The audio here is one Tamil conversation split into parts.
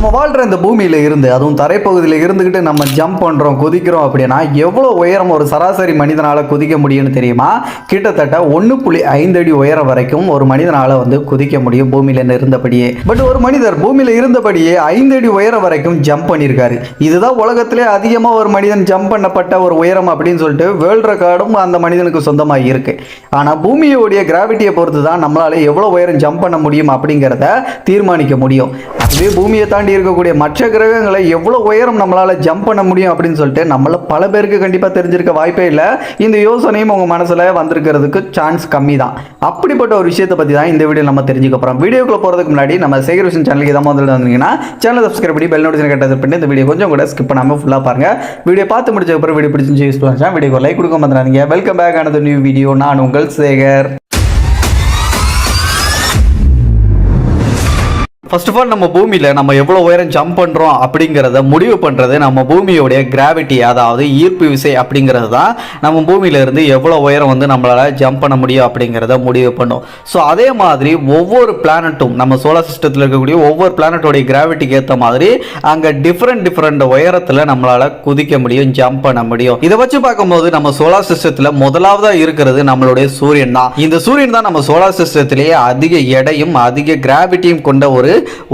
நம்ம வாழ்கிற இந்த பூமியில் இருந்து, அதுவும் தரைப்பகுதியில் இருந்துக்கிட்டு நம்ம ஜம்ப் பண்ணுறோம், குதிக்கிறோம் அப்படின்னா எவ்வளோ உயரம் ஒரு சராசரி மனிதனால் குதிக்க முடியும்னு தெரியுமா? கிட்டத்தட்ட 1.5 அடி உயரம் வரைக்கும் ஒரு மனிதனால் குதிக்க முடியும் பூமியில் இருந்தபடியே. பட் ஒரு மனிதர் பூமியில் இருந்தபடியே 5 அடி உயரம் வரைக்கும் ஜம்ப் பண்ணியிருக்காரு. இதுதான் உலகத்திலே அதிகமாக ஒரு மனிதன் ஜம்ப் பண்ணப்பட்ட ஒரு உயரம் அப்படின்னு சொல்லிட்டு வேர்ல்டு ரெக்கார்டும் அந்த மனிதனுக்கு சொந்தமாக இருக்கு. ஆனால் பூமியோடைய கிராவிட்டியை பொறுத்து தான் நம்மளால எவ்வளோ உயரம் ஜம்ப் பண்ண முடியும் அப்படிங்கிறத தீர்மானிக்க முடியும். அதுவே பூமியை தாண்டி இருக்கக்கூடிய மற்ற கிரகங்களை எவ்வளோ உயரம் நம்மளால் ஜம்ப் பண்ண முடியும் அப்படின்னு சொல்லிட்டு நம்மள பல பேருக்கு கண்டிப்பாக தெரிஞ்சிருக்க வாய்ப்பே இல்லை. இந்த யோசனையும் உங்கள் மனசில் வந்திருக்கிறதுக்கு சான்ஸ் கம்மி தான். அப்படிப்பட்ட ஒரு விஷயத்தை பற்றி தான் இந்த வீடியோ நம்ம தெரிஞ்சுக்க போகிறோம். வீடியோக்குள்ள போகிறதுக்கு முன்னாடி நம்ம சேகர் விஷன் சேனலுக்கு இதை முதல்ல வந்தீங்கன்னா சேனலை சப்ஸ்கிரைப் பண்ணி பெல் நோட்டிஃபிகேஷன் கட்டது பண்ணி இந்த வீடியோ கொஞ்சம் கூட ஸ்கிப் பண்ணாமல் ஃபுல்லாக பாருங்கள். வீடியோ பார்த்து முடிச்சதுக்கப்புறம் வீடியோ பிடிச்சி யூஸ் பண்ணலாம். வீடியோ லைக் கொடுக்க மாட்டாங்க. வெல்கம் பேக் ஆனது நியூ வீடியோ. நான் உங்கள் சேகர். ஃபர்ஸ்ட் ஆஃப் ஆல் நம்ம பூமியில் நம்ம எவ்வளோ உயரம் ஜம்ப் பண்ணுறோம் அப்படிங்கிறத முடிவு பண்ணுறது நம்ம பூமியோடைய கிராவிட்டி, அதாவது ஈர்ப்பு விசை அப்படிங்கிறது தான் நம்ம பூமியிலேருந்து எவ்வளோ உயரம் நம்மளால் ஜம்ப் பண்ண முடியும் அப்படிங்கிறத முடிவு பண்ணும். ஸோ அதே மாதிரி ஒவ்வொரு பிளானட்டும் நம்ம சோலார் சிஸ்டத்தில் இருக்கக்கூடிய ஒவ்வொரு பிளானட்டோடைய கிராவிட்டிக்கு ஏற்ற மாதிரி அங்கே டிஃப்ரெண்ட் உயரத்தில் நம்மளால் குதிக்க முடியும், ஜம்ப் பண்ண முடியும். இதை வச்சு பார்க்கும்போது நம்ம சோலார் சிஸ்டத்தில் முதலாவதாக இருக்கிறது நம்மளுடைய சூரியன் தான். இந்த சூரியன் தான் நம்ம சோலார் சிஸ்டத்திலேயே அதிக எடையும் அதிக கிராவிட்டியும் கொண்ட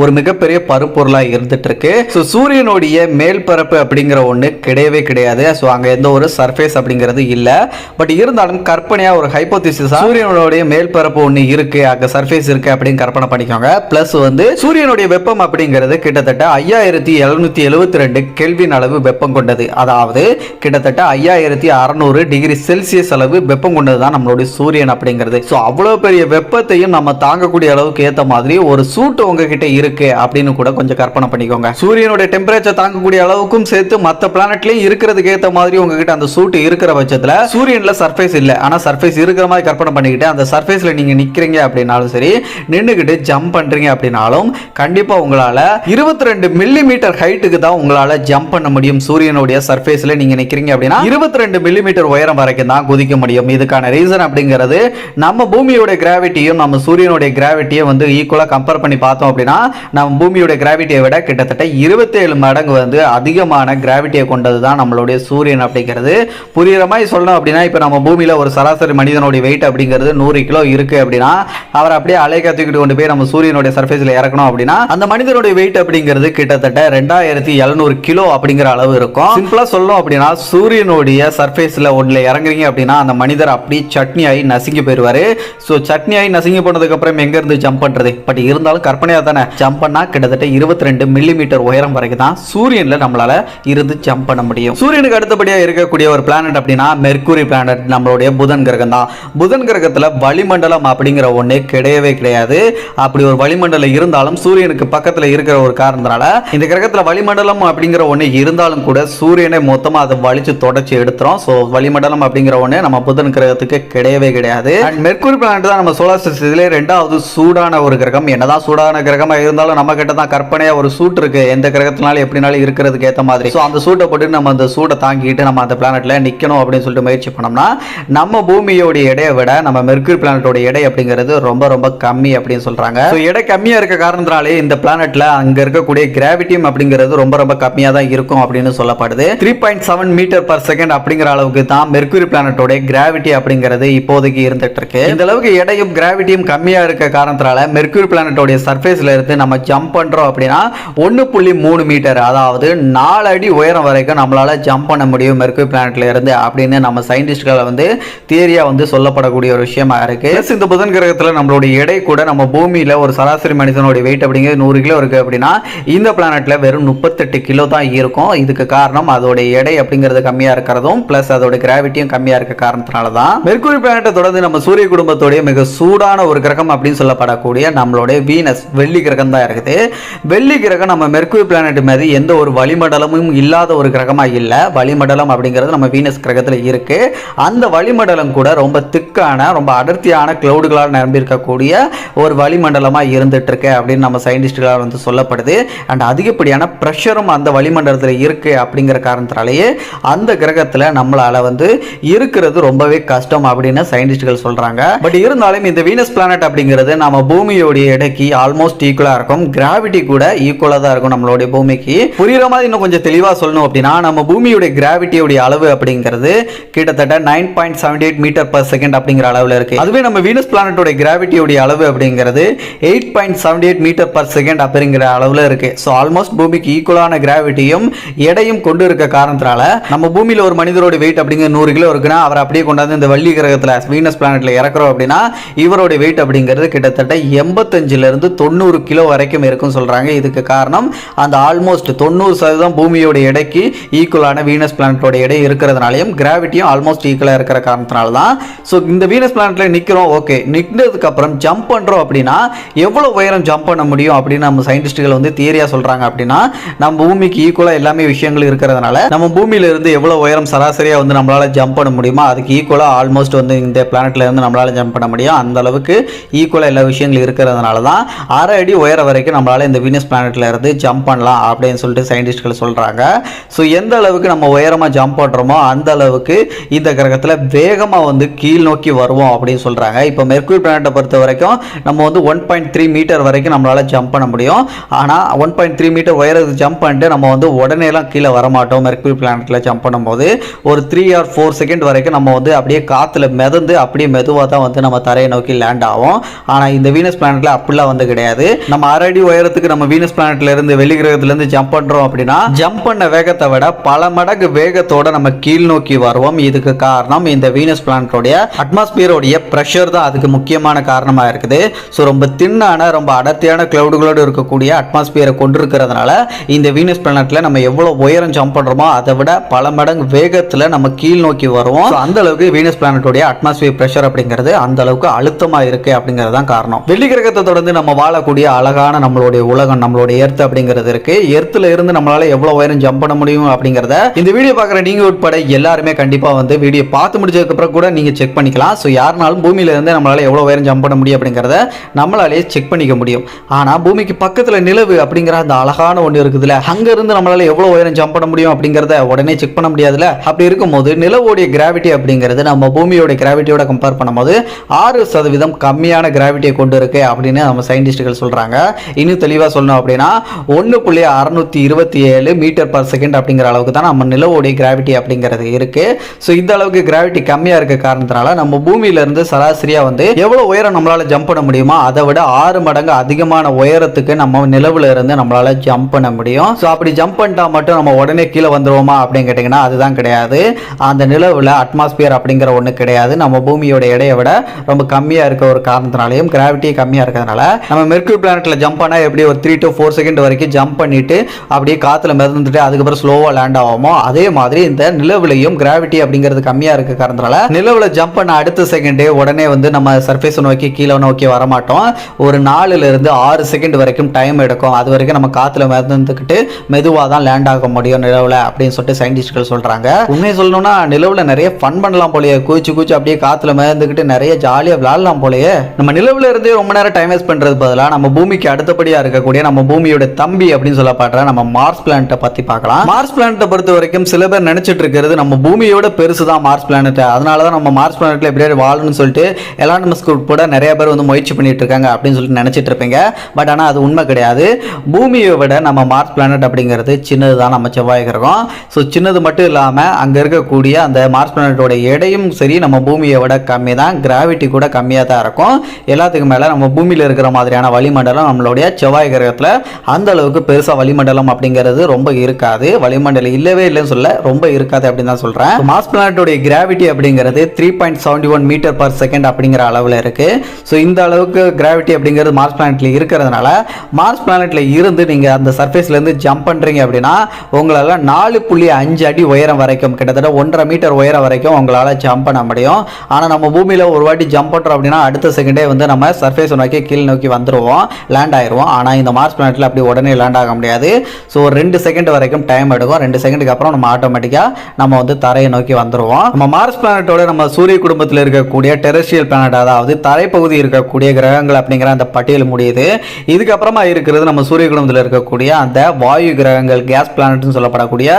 ஒரு மிகப்பெரிய பருப்பொருளாக இருந்துட்டு இருக்கு. ஸோ சூரியனுடைய மேல் பரப்பு அப்படிங்கிற ஒன்று கிடையவே கிடையாது. ஸோ அங்கே எந்த ஒரு சர்ஃபேஸ் அப்படிங்கிறது இல்லை. பட் இருந்தாலும் கற்பனையாக ஒரு ஹைப்போதிசிஸ் சூரியனுடைய மேல் பரப்பு ஒன்று இருக்கு, அங்கே சர்ஃபேஸ் இருக்கு அப்படின்னு கற்பனை பண்ணிக்கோங்க. பிளஸ் சூரியனுடைய வெப்பம் அப்படிங்கிறது கிட்டத்தட்ட 5772 கெல்வின் அளவு வெப்பம் கொண்டது. அதாவது கிட்டத்தட்ட 5600 டிகிரி செல்சியஸ் அளவு வெப்பம் கொண்டது தான் நம்மளுடைய சூரியன் அப்படிங்கிறது. ஸோ அவ்வளோ பெரிய வெப்பத்தையும் நம்ம தாங்கக்கூடிய அளவுக்கு ஏற்ற மாதிரி ஒரு சூட்டு உங்ககிட்ட இருக்கு அப்படின்னு கூட கொஞ்சம் கற்பனை பண்ணிக்கோங்க. சூரியனுடைய டெம்பரேச்சர் தாங்கக்கூடிய அளவுக்கும் சேர்த்து மற்ற பிளானட்லயும் இருக்கிறதுக்கு ஏற்ற மாதிரி உங்ககிட்ட அந்த சூட் இருக்கிற பட்சத்தில் சூரியன்ல சர்ஃபேஸ் இல்லை, ஆனா சர்ஃபேஸ் இருக்கிற மாதிரி கற்பனை பண்ணிக்கிட்டு அந்த சர்ஃபேஸ்ல நீங்க நிக்கிறீங்க அப்படின்னாலும் சரி, நின்றுகிட்டு ஜம்ப் பண்றீங்க அப்படின்னாலும் கண்டிப்பா உங்களால 22 மில்லிமீட்டர் ஹைட்டுக்கு தான் உங்களால ஜம்ப் பண்ண முடியும். சூரியனுடைய சர்ஃபேஸ்ல நீங்க நிக்கிறீங்க அப்படின்னா 22 மில்லிமீட்டர் உயரம் வரைக்கும் தான் குதிக்க முடியும். இதுக்கான ரீசன் அப்படிங்கிறது நம்ம பூமியோட கிராவிட்டியும் நம்ம சூரியனுடைய கிராவிட்டியும் ஈக்குவலா கம்பேர் பண்ணி பார்த்தோம் அப்படின்னா நம்ம பூமியோட கிராவிட்டியை விட கிட்டத்தட்ட 27 மடங்கு அதிகமான கிராவிட்டியை கொண்டது தான் நம்மளுடைய சூரியன் அப்படிங்கிறது. புரியுற மாதிரி சொல்லணும் அப்படின்னா, இப்போ நம்ம பூமியில் ஒரு சராசரி மனிதனுடைய வெயிட் அப்படிங்கிறது 100 கிலோ இருக்கு அப்படின்னா அவர் அப்படியே அலைக்கா தூக்கிட்டு கொண்டு போய் நம்ம சூரியனுடைய சர்ஃபேஸில் இறக்கணும் அப்படின்னா அந்த மனிதனுடைய வெயிட் அப்படிங்கிறது கிட்டத்தட்ட 2700 கிலோ அப்படிங்கிற அளவு இருக்கும். சிம்பிளா சொல்லணும் அப்படின்னா சூரியனுடைய சர்ஃபேஸில் ஒன்றில் இறங்குறீங்க அப்படின்னா அந்த மனிதர் அப்படி சட்னி ஆகி நசுங்கி போயிடுவாரு. ஸோ சட்னி ஆகி நசுங்கி போனதுக்கு அப்புறம் எங்க இருந்து ஜம்ப் பண்றது? பட் இருந்தாலும் கற்பனையா தானே ஜம்ப் பண்ணா கிட்டத்தட்ட 22 மில்லிமீட்டர் உயரம் வரைக்கும் தான் சூரியன்ல நம்மளால இருந்து ஜம்ப் பண்ண முடியும். சூரியனுக்கு அடுத்தபடியா இருக்கக்கூடிய ஒரு பிளானட் அப்படின்னா மெர்க்குரி பிளானட், நம்மளுடைய புதன் கிரகம் தான். புதன் கிரகத்துல வளிமண்டலம் அப்படிங்கிற ஒண்ணு கிடையவே கிடையாது. அப்படி ஒரு வளிமண்டலம் இருந்தாலும் சூரியனுக்கு பக்கத்துல இருக்கிற ஒரு காரணத்தினால இந்த கிரகத்துல வளிமண்டலம் அப்படிங்கிற ஒண்ணு இருந்தாலும் கூட சூரியனை மொத்தமா அதை வலிச்சு தொடச்சி எடுத்துரும். ஸோ வளிமண்டலம் அப்படிங்கிற ஒண்ணு நம்ம புதன் கிரகத்துக்கு கிடையவே கிடையாது. மெர்க்குரி பிளானட் தான் நம்ம சோலார் சிஸ்டத்திலே 2வது சூடான ஒரு கிரகம். என்னதான் சூடான கிரகமா இருந்தாலும் நம்ம கிட்ட தான் கற்பனையா ஒரு சூட் இருக்கு, எந்த கிரகத்தினாலும் எப்படினாலும் இருக்கிறதுக்கு ஏற்ற மாதிரி. ஸோ அந்த சூட்டை போட்டு நம்ம அந்த சூட்டை தாங்கிட்டு நம்ம அந்த பிளானட்ல நிக்கணும் அப்படின்னு சொல்லிட்டு முயற்சி பண்ணோம்னா நம்ம பூமியோட எடையை விட நம்ம மெர்க்குரி பிளானட்டோட எடை அப்படிங்கிறது ரொம்ப ரொம்ப கம்மி அப்படின்னு சொல்றாங்க. ஸோ எடை கம்மியா இருக்க காரணத்தினாலே இந்த பிளானட்ல அங்க இருக்கக்கூடிய கிராவிட்டியும் அப்படிங்கிறது ரொம்ப ரொம்ப கம்மியா தான் இருக்கும் அப்படின்னு சொல்லப்படுது. 3.7 மீட்டர் பர் செகண்ட் அப்படிங்கிற அளவுக்கு தான் மெர்க்குரி பிளானட்டோட கிராவிட்டி அப்படிங்கிறது இப்போதைக்கு இருந்துட்டு இருக்கு. இந்த அளவுக்கு எடையும் கிராவிட்டியும் கம்மியா இருக்க காரணத்தினால மெர்க்குரி பிளானட்டோட சர்ஃபேஸ்ல இருந்து நம்ம ஜம்ப் பண்றோம் அப்படின்னா 1.3 மீட்டர், அதாவது 4 அடி உயரம் வரைக்கும் நம்மளால ஜம்ப் பண்ண முடியும் மெர்க்குரி பிளானட்ல இருந்து அப்படின்னு நம்ம சயின்டிஸ்ட்கள் தியரியா சொல்லப்படக்கூடிய ஒரு விஷயமா இருக்கு. இந்த புதன் கிரகத்துல நம்மளுடைய எடை கூட நம்ம பூமியில ஒரு சராசரி மனிதனுடைய வெயிட் அப்படிங்கிறது 100 கிலோ இருக்கு அப்படின்னா இந்த பிளானட்ல வெறும் 38 கிலோ தான் இருக்கும். இதுக்கு காரணம் அதோட எடை அப்படிங்கிறது கம்மியா இருக்கிறதும் பிளஸ் அதோட கிராவிட்டியும் கம்மியா இருக்க காரணத்தினால தான். மெர்க்குரி பிளானட்டை தொடர்ந்து நம்ம சூரிய குடும்பத்தோடைய மிக சூடான ஒரு கிரகம் அப்படின்னு சொல்லப்படக்கூடிய நம்மளுடைய வீனஸ், வெள்ளி கிரகம் தான் இருக்குது. வெள்ளி கிரகம் நம்ம மெர்க்குரி பிளானட் மாதிரி எந்த ஒரு வளிமண்டலமும் இல்லாத ஒரு கிரகமா இல்லை. வளிமண்டலம் அப்படிங்கிறது நம்ம வீனஸ் கிரகத்தில் இருக்கு. அந்த வளிமண்டலம் கூட ரொம்ப திக்கான ரொம்ப அடர்த்தியான கிளவுடுகளால் நிரம்பி இருக்கக்கூடிய ஒரு வளிமண்டலமாக இருந்துட்டு இருக்கு அப்படின்னு நம்ம சயின்டிஸ்டுகளால் சொல்லப்படுது. அண்ட் அதிகப்படியான ப்ரெஷரும் அந்த வளிமண்டலத்தில் இருக்கு அப்படிங்கிற காரணத்தினாலேயே அந்த கிரகத்தில் நம்மளால இருக்கிறது ரொம்பவே கஷ்டம் அப்படின்னு சயின்டிஸ்டுகள் சொல்றாங்க. பட் இருந்தாலும் இந்த வீனஸ் பிளானட் அப்படிங்கிறது நம்ம பூமியோடைய எடைக்கு ஆல்மோஸ்ட் ஆல்மோஸ்ட் ஈக்குவலா இருக்கும். கிராவிட்டி கூட ஈக்குவலா தான் இருக்கும் நம்மளுடைய பூமிக்கு. புரியுற மாதிரி இன்னும் கொஞ்சம் தெளிவா சொல்லணும் அப்படின்னா, நம்ம பூமியோட கிராவிட்டியோட அளவு அப்படிங்கிறது கிட்டத்தட்ட 9.78 மீட்டர் பர் செகண்ட் அப்படிங்கிற அளவுல இருக்கு. அதுவே நம்ம வீனஸ் பிளானட்டோட கிராவிட்டியோட அளவு அப்படிங்கிறது 8.78 மீட்டர் பர் செகண்ட் அப்படிங்கிற அளவுல இருக்கு. ஸோ ஆல்மோஸ்ட் பூமிக்கு ஈக்குவலான கிராவிட்டியும் எடையும் கொண்டு இருக்க காரணத்தினால நம்ம பூமியில ஒரு மனிதரோட வெயிட் அப்படிங்கிற 100 கிலோ இருக்குன்னா அவர் அப்படியே கொண்டாந்து இந்த வெள்ளி கிரகத்துல வீனஸ் பிளானட்ல இறக்குறோம் அப்படின்னா இவரோட வெயிட் அப்படிங்கிறது கிட்டத்தட்ட 85 இருந்து 90 கிலோ வரைக்கும் இருக்கும் சொல்றாங்க. இதுக்கு காரணம் அந்த ஆல்மோஸ்ட் 90% பூமியோட எடைக்கு ஈக்குவலான வீனஸ் பிளானட்டோட எடை இருக்கிறதுனாலையும் கிராவிட்டியும் ஆல்மோஸ்ட் ஈக்குவலா இருக்கிற காரணத்தினால தான். ஸோ இந்த வீனஸ் பிளானட்ல நிக்கிறோம், ஓகே, நிக்கிறதுக்கு அப்புறம் ஜம்ப் பண்றோம் அப்படின்னா எவ்வளவு உயரம் ஜம்ப் பண்ண முடியும் அப்படின்னு நம்ம சயின்டிஸ்ட்கள் வந்து தியரியா சொல்றாங்க. அப்படின்னா நம்ம பூமிக்கு ஈக்குவலா எல்லாமே விஷயங்கள் இருக்கிறதுனால நம்ம பூமியில இருந்து எவ்வளவு உயரம் சராசரியா வந்து நம்மளால ஜம்ப் பண்ண முடியுமோ அதுக்கு ஈக்குவலா ஆல்மோஸ்ட் வந்து இந்த பிளானட்ல இருந்து நம்மளால ஜம்ப் பண்ண முடியும். அந்த அளவுக்கு ஈக்குவலா எல்லா விஷயங்கள் இருக்கிறதுனால தான் 6 அடி உயரம் வரைக்கும் நம்மளால இந்த வீனஸ் பிளானட்ல இருந்து ஜம்ப் பண்ணலாம் அப்படின்னு சொல்லிட்டு சயின்டிஸ்ட்கள் சொல்றாங்க. ஸோ எந்த அளவுக்கு நம்ம உயரமா ஜம்ப் பண்றோமோ அந்த அளவுக்கு இந்த கிரகத்துல வேகமா வந்து கீழ் நோக்கி வருவோம் அப்படின்னு சொல்றாங்க. இப்போ மெர்க்குரி பிளானட்டை பொறுத்த வரைக்கும் நம்ம வந்து 1.3 மீட்டர் வரைக்கும் நம்மளால ஜம்ப் பண்ண முடியும். ஆனா 1.3 மீட்டர் உயரத்துக்கு ஜம்ப் பண்ணிட்டு நம்ம வந்து உடனே எல்லாம் கீழே வர மாட்டோம். மெர்க்குரி பிளானட்ல ஜம்ப் பண்ணும்போது ஒரு 3 or 4 செகண்ட் வரைக்கும் நம்ம வந்து அப்படியே காத்துல மிதந்து அப்படியே மெதுவாக தான் வந்து நம்ம தரையை நோக்கி லேண்ட் ஆகும். ஆனா இந்த வீனஸ் பிளானட்ல அப்படிலாம் வந்து கிடையாது. நம்ம 6 அடி உயரத்துக்கு நம்ம வீனஸ் பிளானட்ல இருந்து வெளி கிரகத்துல இருந்து ஜம்ப் பண்றோம் அப்படின்னா ஜம்ப் பண்ண வேகத்தை விட பல மடங்கு வேகத்தோட நம்ம கீழ் நோக்கி வருவோம். இதுக்கு காரணம் இந்த வீனஸ் பிளானட்டோடைய அட்மாஸ்பியரோடைய பிரஷர் தான் அதுக்கு முக்கியமான காரணமா இருக்குது. ஸோ ரொம்ப தின்னான ரொம்ப அடர்த்தியான கிளவுடுகளோடு இருக்கக்கூடிய அட்மாஸ்பியரை கொண்டிருக்கிறதுனால இந்த வீனஸ் பிளானட்ல நம்ம எவ்வளவு உயரம் ஜம்ப் பண்றோமோ அதை விட பல மடங்கு வேகத்துல நம்ம கீழ் நோக்கி வருவோம். அந்த அளவுக்கு வீனஸ் பிளானட்டோடைய அட்மாஸ்பியர் பிரஷர் அப்படிங்கிறது அந்த அளவுக்கு அழுத்தமா இருக்கு அப்படிங்கிறது தான் காரணம். வெள்ளி கிரகத்தை தொடர்ந்து நம்ம வாழக்கூடிய அழகான நம்மளுடைய உலகம் நம்மளுடைய எர்த் அப்படிங்கிறது இருக்கு. எர்த்ல இருந்து நம்மளால எவ்வளவு உயரம் ஜம்ப் பண்ண முடியும் அப்படிங்கறத இந்த வீடியோ பார்க்குற நீங்க உட்பட எல்லாருமே கண்டிப்பா வந்து வீடியோ பார்த்து முடிச்சதுக்கு அப்புறம் கூட நீங்க செக் பண்ணிக்கலாம். ஸோ யாருனாலும் பூமியில இருந்து நம்மளால எவ்வளவு உயரம் ஜம்ப் பண்ண முடியும் அப்படிங்கறத நம்மளாலே செக் பண்ணிக்க முடியும். ஆனா பூமிக்கு பக்கத்துல நிலவு அப்படிங்கிற அந்த அழகான ஒன்று இருக்குதுல, அங்க இருந்து நம்மளால எவ்வளவு உயரம் ஜம்ப் பண்ண முடியும் அப்படிங்கறத உடனே செக் பண்ண முடியாதுல. அப்படி இருக்கும்போது நிலவோடைய கிராவிட்டி அப்படிங்கிறது நம்ம பூமியோட கிராவிட்டியோட கம்பேர் பண்ணும்போது 6% கம்மியான கிராவிட்டியை கொண்டு இருக்கு அப்படின்னு நம்ம சயின்டிஸ்டுகள் சொல்றாங்க. இன்னும் தெளிவா சொல்லணும் அப்படின்னா 1.627 மீட்டர் பர் செகண்ட் அப்படிங்கிற அளவுக்கு தான் நம்ம நிலவோடைய கிராவிட்டி அப்படிங்கிறது இருக்கு. ஸோ இந்த அளவுக்கு கிராவிட்டி கம்மியா இருக்க காரணத்தினால நம்ம பூமியில இருந்து சராசரியா வந்து எவ்வளவு உயரம் நம்மளால ஜம்ப் பண்ண முடியுமோ அதை விட 6 மடங்கு அதிகமான உயரத்துக்கு நம்ம நிலவுல இருந்து நம்மளால ஜம்ப் பண்ண முடியும். ஸோ அப்படி ஜம்ப் பண்ணிட்டா மட்டும் நம்ம உடனே கீழே வந்துருவோமா அப்படின்னு கேட்டீங்கன்னா அதுதான் கிடையாது. அந்த நிலவுல அட்மாஸ்பியர் அப்படிங்கிற ஒண்ணு கிடையாது. நம்ம பூமியோட எடையை விட ரொம்ப கம்மியா இருக்க ஒரு காரணத்தினாலையும் கிராவிட்டி கம்மியா இருக்கிறதுனால நம்ம மெர்க்குரி பிளானட்ல ஜம்ப் பண்ணா எப்படி ஒரு 3 to 4 செகண்ட் வரைக்கும் ஜம்ப் பண்ணிட்டு அப்படியே காத்துல மிதந்துட்டு அதுக்கப்புறம் ஸ்லோவா லேண்ட் ஆகுமோ அதே மாதிரி இந்த நிலவுலையும் கிராவிட்டி அப்படிங்கிறது கம்மியா இருக்க காரணத்தினால நிலவுல ஜம்ப் பண்ண அடுத்த செகண்டே உடனே வந்து நம்ம சர்ஃபேஸ் நோக்கி கீழே நோக்கி வர மாட்டோம். ஒரு 4 இருந்து 6 செகண்ட் வரைக்கும் டைம் எடுக்கும். அது வரைக்கும் நம்ம காத்துல மிதந்துக்கிட்டு மெதுவாக தான் லேண்ட் ஆக முடியும் நிலவுல அப்படின்னு சொல்லிட்டு சயின்டிஸ்ட்கள் சொல்றாங்க. உண்மையை சொல்லணும்னா நிலவுல நிறைய ஃபன் பண்ணலாம் போலயே, கூச்சு அப்படியே காத்துல மிதந்துக்கிட்டு நிறைய ஜாலியா விளையாடலாம் போலயே. நம்ம நிலவுல இருந்தே ரொம்ப நேரம் டைம் வேஸ்ட் பண்றது பதிலாக நம்ம பூமிக்கு அடுத்தபடியா இருக்கக்கூடிய நம்ம பூமியோட தம்பி அப்படின்னு சொல்லப்படுற நம்ம மார்ஸ் பிளானட்டை பத்தி பார்க்கலாம். மார்ஸ் பிளானட்டை பொறுத்த வரைக்கும் சில பேர் நினைச்சிட்டு இருக்கிறது நம்ம பூமியோட பெருசு தான் மார்ஸ் பிளானட், அதனாலதான் நம்ம மார்ஸ் பிளானட்ல எப்படியாவது வாழணும்னு சொல்லிட்டு எலான் மஸ்க் கூட நிறைய பேர் வந்து முயற்சி பண்ணிட்டு இருக்காங்க அப்படின்னு சொல்லிட்டு நினைச்சிட்டு இருப்பீங்க. பட் ஆனா அது உண்மை கிடையாது. பூமியை விட நம்ம மார்ஸ் பிளானட் அப்படிங்கிறது சின்னது தான் நம்ம செவ்வாய் கிரகம். ஸோ சின்னது மட்டும் இல்லாம அங்க இருக்கக்கூடிய அந்த மார்ஸ் பிளானட்டோட எடையும் சரி நம்ம பூமியை விட கம்மி தான். கிராவிட்டி கூட கம்மியாக தான் இருக்கும். எல்லாத்துக்கும் மேல நம்ம பூமியில இருக்கிற மாதிரியான வளிமண்டலம் நம்மளுடைய செவ்வாய் கிரகத்துல அந்த அளவுக்கு பெருசா வளிமண்டலம் அப்படிங்கிறது ரொம்ப இருக்காது. வளிமண்டலம் இல்லவே இல்லைன்னு சொல்ல ரொம்ப இருக்காது அப்படின்னு தான் சொல்றேன். மார்ஸ் பிளானட்டோட கிராவிட்டி அப்படிங்கிறது 3.71 மீட்டர் பர் செகண்ட் அப்படிங்கிற அளவுல இருக்கு. ஸோ இந்த அளவுக்கு கிராவிட்டி அப்படிங்கிறது மார்ஸ் பிளானட்ல இருக்கிறதுனால மார்ஸ் பிளானட்ல இருந்து நீங்க அந்த சர்ஃபேஸ்ல இருந்து ஜம்ப் பண்றீங்க அப்படின்னா உங்களால 4.5 அடி உயரம் வரைக்கும் கிட்டத்தட்ட 1.5 மீட்டர் உயரம் வரைக்கும் உங்களால ஜம்ப் பண்ண முடியும். ஆனா நம்ம பூமியில ஒரு வாட்டி ஜம்ப் பண்றோம் அப்படின்னா அடுத்த செகண்டே வந்து நம்ம சர்ஃபேஸ் நோக்கி கீழ் நோக்கி வந்துருவோம், லேண்ட் ஆயிருவோம். ஆனா இந்த மார்ஸ் பிளானட்ல அப்படி உடனே லேண்ட் ஆக முடியாது. ஸோ 2 செகண்ட் வரைக்கும் டைம் எடுக்கும். 2 செகண்டுக்கு அப்புறம் நம்ம ஆட்டோமேட்டிக்கா நம்ம வந்து தரையை நோக்கி வந்துருவோம். நம்ம மார்ஸ் பிளானட்டோட நம்ம சூரிய குடும்பத்தில் இருக்கக்கூடிய டெரெஸ்ட்ரியல் பிளானட் அதாவது தரைப்பகுதி இருக்கக்கூடிய கிரகங்கள் அப்படிங்கிற அந்த பட்டியல் முடியுது. இதுக்கப்புறமா இருக்கிறது நம்ம சூரிய குடும்பத்தில் இருக்கக்கூடிய அந்த வாயு கிரகங்கள், கேஸ் பிளானட்னு சொல்லப்படக்கூடிய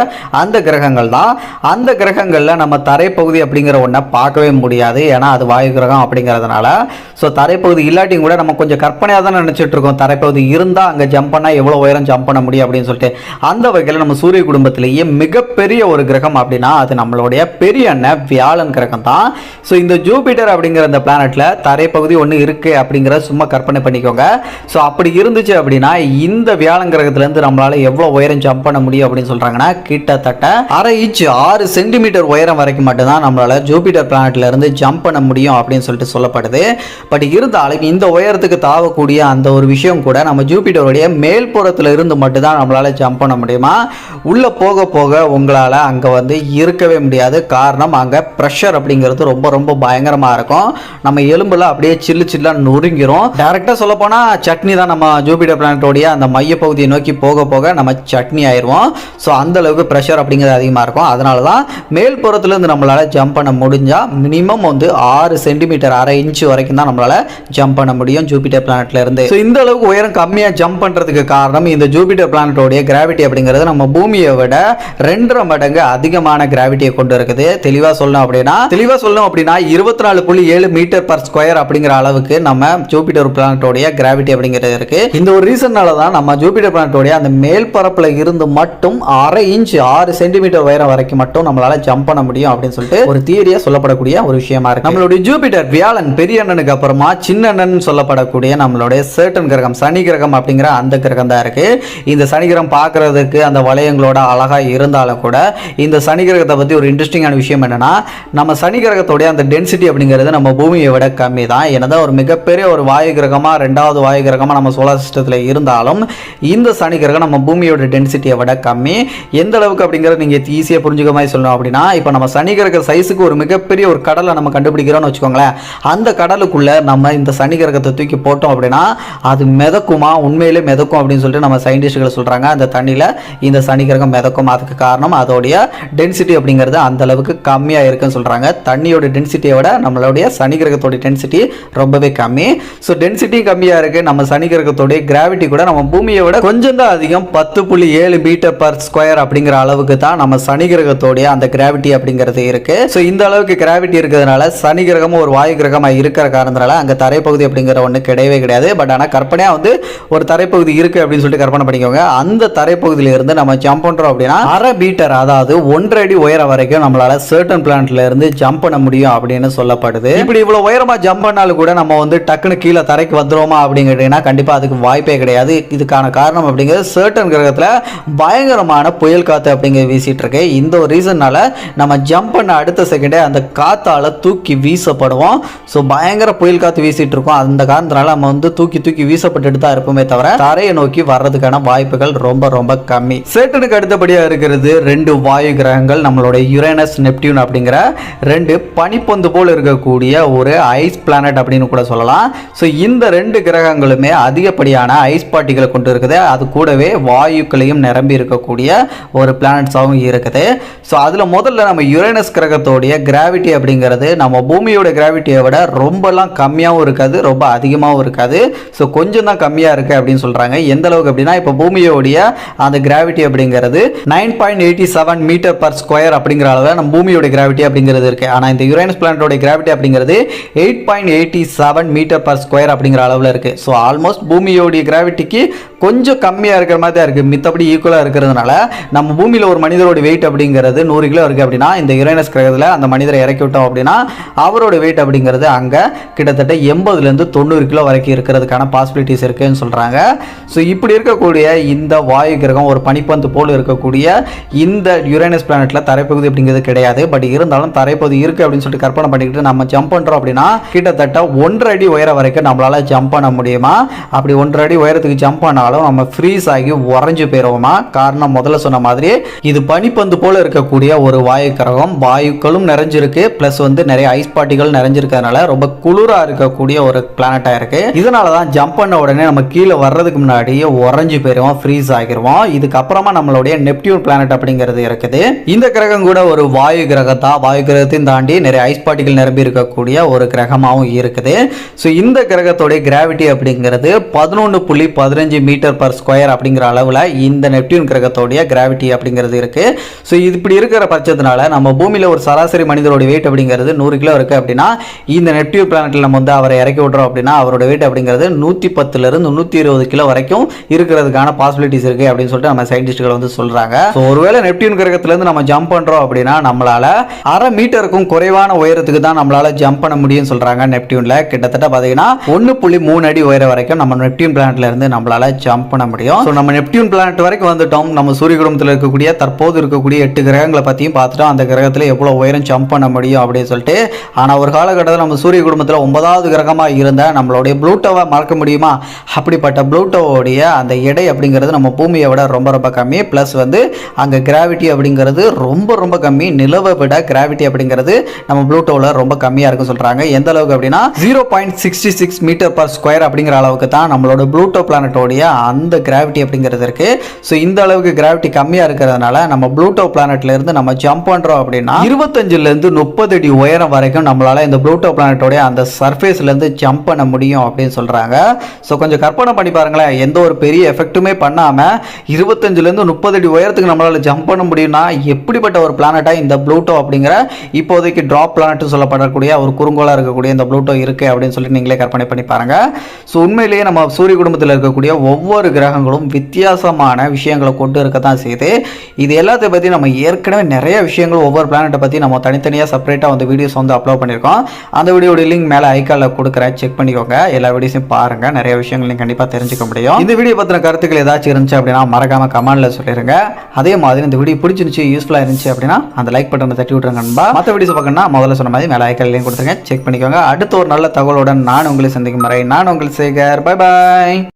அந்த கிரகங்கள் தான். அந்த கிரகங்கள்ல நம்ம தரைப்பகுதி அப்படிங்கிற ஒன்றை பார்க்கவே முடியாது, ஏன்னா அது வாயு கிரகம் அப்படிங்கிறதுனால. ஸோ தரைப்பகுதி இல்லாட்டியும் கூட நம்ம கொஞ்சம் கற்பனையாக தான் கணிச்சிட்டு இருக்கோம் தரைப்பகுதி இருந்தால் அங்கே ஜம்ப் பண்ணால் எவ்வளோ உயரம் ஜம்ப் பண்ண முடியும் அப்படின்னு சொல்லிட்டு. அந்த வகையில் நம்ம சூரிய குடும்பத்திலேயே மிகப்பெரிய ஒரு கிரகம் அப்படின்னா அது நம்மளுடைய பெரிய அண்ணன் வியாழன் கிரகம் தான். ஸோ இந்த ஜூபிட்டர் அப்படிங்கிற அந்த பிளானட்ல தரைப்பகுதி ஒன்று இருக்கு அப்படிங்கிற சும்மா கற்பனை பண்ணிக்கோங்க. ஸோ அப்படி இருந்துச்சு அப்படின்னா இந்த வியாழன் கிரகத்திலேருந்து நம்மளால எவ்வளோ உயரம் ஜம்ப் பண்ண முடியும் அப்படின்னு சொல்றாங்கன்னா கிட்டத்தட்ட 1/2 இன்ச் 6 சென்டிமீட்டர் உயரம் வரைக்கும் மட்டும்தான் நம்மளால ஜூபிட்டர் பிளானட்ல இருந்து ஜம்ப் பண்ண முடியும் அப்படின்னு சொல்லிட்டு சொல்லப்படுது. பட் இருந்தாலும் இந்த உயரத்துக்கு தாவக்கூடிய அந்த ஒரு விஷயம் கூட நம்ம ஜூபிட்டருடைய மேல்புறத்தில் இருந்து மட்டும்தான் நம்மளால ஜம்ப் பண்ண முடியுமா. உள்ள போக போக உங்களால் அங்கே வந்து இருக்கவே முடியாது. காரணம் அங்கே ப்ரெஷர் அப்படிங்கிறது ரொம்ப ரொம்ப பயங்கரமாக இருக்கும். நம்ம எலும்புல அப்படியே சில்லு சில்லாக நொறுங்கிரும். டைரெக்டாக சொல்ல போனால் சட்னி தான். நம்ம ஜூபிட்டர் பிளானட்டோடைய அந்த மைய பகுதியை நோக்கி போக போக நம்ம சட்னி ஆயிடுவோம். ஸோ அந்த அளவுக்கு ப்ரெஷர் அப்படிங்கிறது அதிகமாக இருக்கும். அதனால தான் மேல்புறத்துலேருந்து நம்மளால் ஜம்ப் பண்ண முடிஞ்சால் மினிமம் வந்து 6 சென்டிமீட்டர் 1/2 இன்ச் வரைக்கும் தான் நம்மளால் ஜம்ப் பண்ண முடியும் ஜூபிட்டர் பிளானட்ல இருந்து. ஸோ இந்த அளவுக்கு உயரம் கம்மியாக ஜம்ப் பண்ணுறதுக்கு காரணம் இந்த ஜூபிட்டர் பிளானட்டோடைய கிராவிட்டி அப்படிங்கிறது நம்ம பூமியை விட 2.5 மடங்கு அதிகமான கிராவிட்டியை கொண்டு இருக்குது. தெளிவாக சொல்லணும் அப்படின்னா 24.7 மீட்டர் பர் ஸ்கொயர் அப்படிங்கிற அளவுக்கு நம்ம ஜூபிட்டர் பிளானட்டோடைய கிராவிட்டி அப்படிங்கிறது இருக்கு. இந்த ஒரு ரீசன்னால தான் நம்ம ஜூபிட்டர் பிளானட்டோடைய அந்த மேல் பரப்புல இருந்து மட்டும் 1/2 இன்ச் 6 சென்டிமீட்டர் உயரம் வரைக்கும் மட்டும் நம்மளால ஜம்ப் பண்ண முடியும் அப்படின்னு சொல்லிட்டு ஒரு தியரியா சொல்லப்படக்கூடிய ஒரு விஷயமா இருக்கு. நம்மளுடைய ஜூபிட்டர் வியாழன் பெரிய அண்ணனுக்கு அப்புறமா சின்ன அண்ணன் சொல்லப்படக்கூடிய நம்மளுடைய சேட்டன் கிரகம் சனி கிரகம் அப்படிங்கிற அந்த கிரகம் தான் இருக்கு. இந்த சனி கிரகம் பார்க்கறதுக்கு அந்த வளையங்களோட அழகா இருந்தாலும் கூட இந்த சனி கிரகத்தை பத்தி ஒரு இன்ட்ரெஸ்டிங்கான விஷயம் என்னன்னா நம்ம சனி கிரகத்தோடைய அந்த டென்சிட்டி அப்படிங்கிறது நம்ம பூமியை விட கம்மி தான். என்னதான் ஒரு மிகப்பெரிய ஒரு வாயு கிரகமா 2வது வாயு கிரகமா நம்ம சோலார் சிஸ்டத்தில் இருந்தாலும் இந்த சனி கிரகம் நம்ம பூமியோட டென்சிட்டியை விட கம்மி. எந்த அளவுக்கு அப்படிங்கிறது நீங்க ஈஸியாக புரிஞ்சுக்க மாதிரி சொல்லணும் அப்படின்னா இப்போ நம்ம சனி கிரக சைஸுக்கு ஒரு மிகப்பெரிய ஒரு கடலை நம்ம கண்டுபிடிக்கிறோம்னு வச்சுக்கோங்களேன். அந்த கடலுக்குள்ள நம்ம இந்த சனி கிரகத்தை தூக்கி போட்டோம் அப்படின்னா அது மிதக்குமா, உண்மையிலே மிதக்கும் அப்படின்னு சொல்லிட்டு நம்ம சயின்டிஸ்ட்கள் சொல்றாங்க. அந்த தண்ணியில் இந்த சனி கிரகம் மிதக்கும். அதுக்கு காரணம் அதோடைய டென்சிட்டி அப்படிங்கிறது அந்த அளவுக்கு கம்மியாக இருக்குன்னு சொல்றாங்க. தண்ணியோட டென்சிட்டியை விட நம்மளுடைய சனி கிரகத்தோட டென்சிட்டி ரொம்பவே கம்மி. ஸோ டென்சிட்டி கம்மியாக இருக்கு. நம்ம சனி கிரகத்தோடைய கிராவிட்டி கூட நம்ம பூமியை விட கொஞ்சம் தான் அதிகம். 10.7 மீட்டர் பர் ஸ்கொயர் அப்படிங்கிற அளவுக்கு தான் நம்ம சனி கிரகத்தோடைய அந்த கிராவிட்டி அப்படிங்கிறது இருக்கு. ஸோ இந்த அளவுக்கு கிராவிட்டி இருக்கிறதுனால சனி கிரகமும் ஒரு வாயு கிரகமாக இருக்கிற காரணத்தினால அங்கே தரைப்பகுதி அப்படிங்கிற ஒன்று கிடையவே கிடையாது. பட் ஆனால் கற்பனையாக வந்து ஒரு தரைப்பகுதி இருக்கு அப்படின்னு சொல்லிட்டு கற்பனை பண்ணிக்கோங்க. அந்த தரைப்பகுதியில இருந்து நம்ம ஜம்ப் பண்றோம் அப்படின்னா 1/2 மீட்டர் அதாவது 1.5 அடி உயரம் வரைக்கும் நம்மளால சர்டன் பிளானட்ல இருந்து ஜம்ப் பண்ண முடியும் அப்படின்னு சொல்லப்படுது. இப்படி இவ்வளவு உயரமா ஜம்ப் பண்ணாலும் கூட நம்ம வந்து டக்குன்னு கீழே தரைக்கு வந்துருவோமா அப்படிங்கிறீங்கன்னா கண்டிப்பா அதுக்கு வாய்ப்பே கிடையாது. இதுக்கான காரணம் அப்படிங்கிறது சர்டன் கிரகத்துல பயங்கரமான புயல் காத்து அப்படிங்கிற வீசிட்டு இருக்கு. இந்த ஒரு ரீசன்னால நம்ம ஜம்ப் பண்ண அடுத்த செகண்டே அந்த காத்தால தூக்கி வீசப்படுவோம். ஸோ பயங்கர புயல் காத்து வீசிட்டு இருக்கும். அந்த காரணத்தினால நம்ம வந்து தூக்கி தூக்கி வீசப்பட்டு தான் இருப்போமே தவிர தரையை நோக்கி வர்றதுக்கான வாய்ப்புகள் ரொம்ப ரொம்ப கம்மி. சேட்டனுக்கு அடுத்தபடியா இருக்கிறது 2 வாயு கிரகங்கள், நம்மளுடைய யுரேனஸ் நெப்டியூன் அப்படிங்கிற 2 பனிப்பந்து போல் இருக்கக்கூடிய ஒரு ஐஸ் பிளானட் அப்படின்னு கூட சொல்லலாம். ஸோ இந்த 2 கிரகங்களுமே அதிகப்படியான ஐஸ் பார்ட்டிகளை கொண்டு இருக்குது. அது கூடவே வாயுக்களையும் நிரம்பி இருக்கக்கூடிய ஒரு பிளானட்ஸாகவும் இருக்குது. ஸோ அதில் முதல்ல நம்ம யுரேனஸ் கிரகத்தோடைய கிராவிட்டி அப்படிங்கிறது நம்ம பூமியோட கிராவிட்டியை விட ரொம்பலாம் கம்மியாகவும் இருக்காது, ரொம்ப அதிகமாகவும் இருக்காது. ஸோ கொஞ்சம் தான் கம்மியாக இருக்குது அப்படின்னு சொல்கிறாங்க. எந்த அளவுக்கு அப்படின்னா இப்போ பூமியோடைய அந்த கிராவிட்டி அப்படிங்கிறது 9.87 மீட்டர் பர் ஸ்கொயர் அப்படிங்கிற அளவில் நம்ம பூமியோட கிராவிட்டி அப்படிங்கிறது இருக்குது. ஆனால் இந்த யுரேனஸ் பிளானட்டோட கிராவிட்டி அப்படிங்கிறது 8.87 மீட்டர் பர் ஸ்கொயர் அப்படிங்கிற அளவில் இருக்குது. ஸோ ஆல்மோஸ்ட் பூமியோடைய கிராவிட்டிக்கு கொஞ்சம் கம்மியாக இருக்கிற மாதிரி தான் இருக்குது. மித்தபடி ஈக்குவலாக இருக்கிறதுனால நம்ம பூமியில் ஒரு மனிதரோட வெயிட் அப்படிங்கிறது 100 கிலோ இருக்குது அப்படின்னா இந்த யுரேனஸ் கிரகத்தில் அந்த மனிதரை இறக்கி விட்டோம் அப்படின்னா அவரோட வெயிட் அப்படிங்கிறது அங்கே கிட்டத்தட்ட 80லேருந்து 90 கிலோ வரைக்கும் இருக்கிறதுக்கான பாசிபிலிட்டிஸ் இருக்குன்னு சொல்கிறாங்க. ஸோ இப்படி இருக்கக்கூடிய இந்த வாயு கிரகம் ஒரு பனிப்பந்து போல் இருக்கக்கூடிய இந்த யுரேனஸ் பிளானட்டில் தரைப்பகுதி அப்படிங்கிறது கிடையாது. பட் இருந்தாலும் தரைப்பகுதி இருக்குது அப்படின்னு சொல்லிட்டு கற்பனை பண்ணிக்கிட்டு நம்ம ஜம்ப் பண்ணுறோம் அப்படின்னா கிட்டத்தட்ட 1.5 அடி உயரம் வரைக்கும் நம்மளால் ஜம்ப் பண்ண முடியுமா? அப்படி 1.5 அடி உயரத்துக்கு ஜம்ப் பண்ணாலும் நம்ம ஃப்ரீஸ் ஆகி உறைஞ்சு போயிடுவோமா? காரணம் முதல்ல சொன்ன மாதிரி இது பனிப்பந்து போல இருக்கக்கூடிய ஒரு வாயு கிரகம். வாயுக்களும் நிறைஞ்சிருக்கு, பிளஸ் வந்து நிறைய ஐஸ் பார்ட்டிகள் நிறைஞ்சிருக்கிறதுனால ரொம்ப குளிரா இருக்கக்கூடிய ஒரு பிளானட்டா இருக்கு. இதனால தான் ஜம்ப் பண்ண உடனே நம்ம கீழே வர்றதுக்கு முன்னாடி உறைஞ்சு போயிடுவோம், ஃப்ரீஸ் ஆகிருவோம். இதுக்கப்புறமா நம்மளுடைய நெப்டியூன் பிளானட் அப்படிங்கிற அப்படிங்கிறது இருக்குது. இந்த கிரகம் கூட ஒரு வாயு கிரகம் தான். வாயு கிரகத்தையும் தாண்டி நிறைய ஐஸ் பார்ட்டிகள் நிரம்பி இருக்கக்கூடிய ஒரு கிரகமாகவும் இருக்குது. ஸோ இந்த கிரகத்தோடைய கிராவிட்டி அப்படிங்கிறது 11.15 மீட்டர் பர் ஸ்கொயர் அப்படிங்கிற அளவில் இந்த நெப்டியூன் கிரகத்தோடைய கிராவிட்டி அப்படிங்கிறது இருக்கு. ஸோ இது இப்படி இருக்கிற பட்சத்தினால நம்ம பூமியில் ஒரு சராசரி மனிதரோட வெயிட் அப்படிங்கிறது 100 கிலோ இருக்கு அப்படின்னா இந்த நெப்டியூன் பிளானட்ல நம்ம வந்து அவரை இறக்கி விடுறோம் அப்படின்னா அவரோட வெயிட் அப்படிங்கிறது 110 இருந்து 120 கிலோ வரைக்கும் இருக்கிறதுக்கான பாசிபிலிட்டிஸ் இருக்கு அப்படின்னு சொல்லிட்டு நம்ம சயின்டிஸ்ட்கள் வந்து சொல்றாங்க. ஸோ ஒருவேளை நெப்டியூன் கிரகத்திலிருந்து நம்ம ஜம்ப் பண்றோம் அப்படின்னா நம்மளால அரை மீட்டருக்கும் குறைவான உயரத்துக்கு தான் நம்மளால ஜம்ப் பண்ண முடியும்னு சொல்றாங்க. நெப்டியூன்ல கிட்டத்தட்ட பாத்தீங்கன்னா 1.3 அடி உயரம் வரைக்கும் நம்ம நெப்டியூன் பிளானட்ல இருந்து நம்மளால ஜம்ப் பண்ண முடியும். ஸோ நம்ம நெப்டியூன் பிளானட் வரைக்கும் வந்துட்டோம். நம்ம சூரிய குடும்பத்தில் இருக்கக்கூடிய தற்போது இருக்கக்கூடிய 8 கிரகங்களை பத்தியும் பார்த்துட்டோம். அந்த கிரகத்தில் எவ்வளவு உயரம் ஜம்ப் பண்ண முடியும் அப்படின்னு சொல்லிட்டு. ஆனா ஒரு காலகட்டத்தில் நம்ம சூரிய குடும்பத்தில் 9வது கிரகமா இருந்த நம்மளுடைய ப்ளூட்டோவை மறக்க முடியுமா? அப்படிப்பட்ட ப்ளூட்டோவுடைய அந்த எடை அப்படிங்கிறது நம்ம பூமியை விட ரொம்ப ரொம்ப கம்மி. பிளஸ் வந்து அங்க கிராவிட்டி அப்படிங்கிறது ரொம்ப ரொம்ப கம்மி. நிலவை விட கிராவிட்டி அப்படிங்கிறது நம்ம ப்ளூட்டோவில் ரொம்ப கம்மியா இருக்கு சொல்றாங்க. எந்த அளவுக்கு அப்படின்னா 0.66 மீட்டர் பர் ஸ்கொயர் அப்படிங்கிற அளவுக்கு தான் நம்மளோட ப்ளூட்டோ பிளானட்டோடைய அந்த கிராவிட்டி அப்படிங்கிறது இருக்கு. ஸோ இந்த அளவுக்கு கிராவிட்டி கம்மியா இருக்கிறதுனால நம்ம ப்ளூட்டோ பிளானட்ல இருந்து நம்ம ஜம்ப் பண்றோம் அப்படின்னா 25 இருந்து 30 அடி உயரம் வரைக்கும் நம்மளால இந்த ப்ளூட்டோ பிளானட்டோடைய அந்த சர்ஃபேஸ்ல இருந்து ஜம்ப் பண்ண முடியும் அப்படின்னு சொல்றாங்க. ஸோ கொஞ்சம் கற்பனை பண்ணி பாருங்களேன். எந்த ஒரு பெரிய எஃபெக்ட்டுமே பண்ணாம 25 இருந்து 30 அடி உயரத்துக்கு நம்மளால ஜம்ப் பண்ண முடியும்னா எப்படிப்பட்ட ஒரு பிளானட்டா இந்த ப்ளூட்டோ அப்படிங்கிற இப்போதைக்கு டிராப் பிளானட் சொல்லப்படக்கூடிய ஒரு குறுங்கோளா இருக்கக்கூடிய இந்த ப்ளூட்டோ இருக்கு அப்படின்னு சொல்லி நீங்களே கற்பனை பண்ணி பாருங்க. ஸோ உண்மையிலேயே நம்ம சூரிய குடும்பத்தில் இருக்கக்கூடிய ஒவ்வொரு கிரகங்களும் வித்தியாசமான விஷயங்களை கொண்டு இருக்க தான் செய்யுது. இது எல்லாத்தையும் பற்றி நம்ம ஏற்கனவே நிறைய விஷயங்கள் ஒவ்வொரு பிளானட்டை பற்றி நம்ம தனித்தனியாக செப்பரேட்டாக வந்து வீடியோஸ் வந்து அப்லோட் பண்ணியிருக்கோம். அந்த வீடியோட லிங்க் மேலே ஐக்கானில் கொடுக்குறேன், செக் பண்ணிக்கோங்க. எல்லா வீடியோஸையும் பாருங்க, நிறைய விஷயங்கள் நீங்கள் கண்டிப்பாக தெரிஞ்சுக்க முடியும். இந்த வீடியோ பற்றின கருத்துக்கள் ஏதாச்சும் இருந்துச்சு அப்படின்னா மறக்காம கமெண்ட்ல சொல்லிருங்க. அதே மாதிரி இந்த வீடியோ பிடிச்சிருந்துச்சு, யூஸ்ஃபுல்லாக இருந்துச்சு அப்படின்னா அந்த லைக் பட்டனை தட்டி விட்டுருங்க நண்பா. மற்ற வீடியோஸ் பார்க்கணும்னா முதல்ல சொன்ன மாதிரி மேலே ஐக்கானில் லிங்க் கொடுத்துருங்க, செக் பண்ணிக்கோங்க. அடுத்த ஒரு நல்ல தகவலுடன் நான் உங்களை சந்திக்கும் வரை நான் உங்கள் சேகர். Bye bye.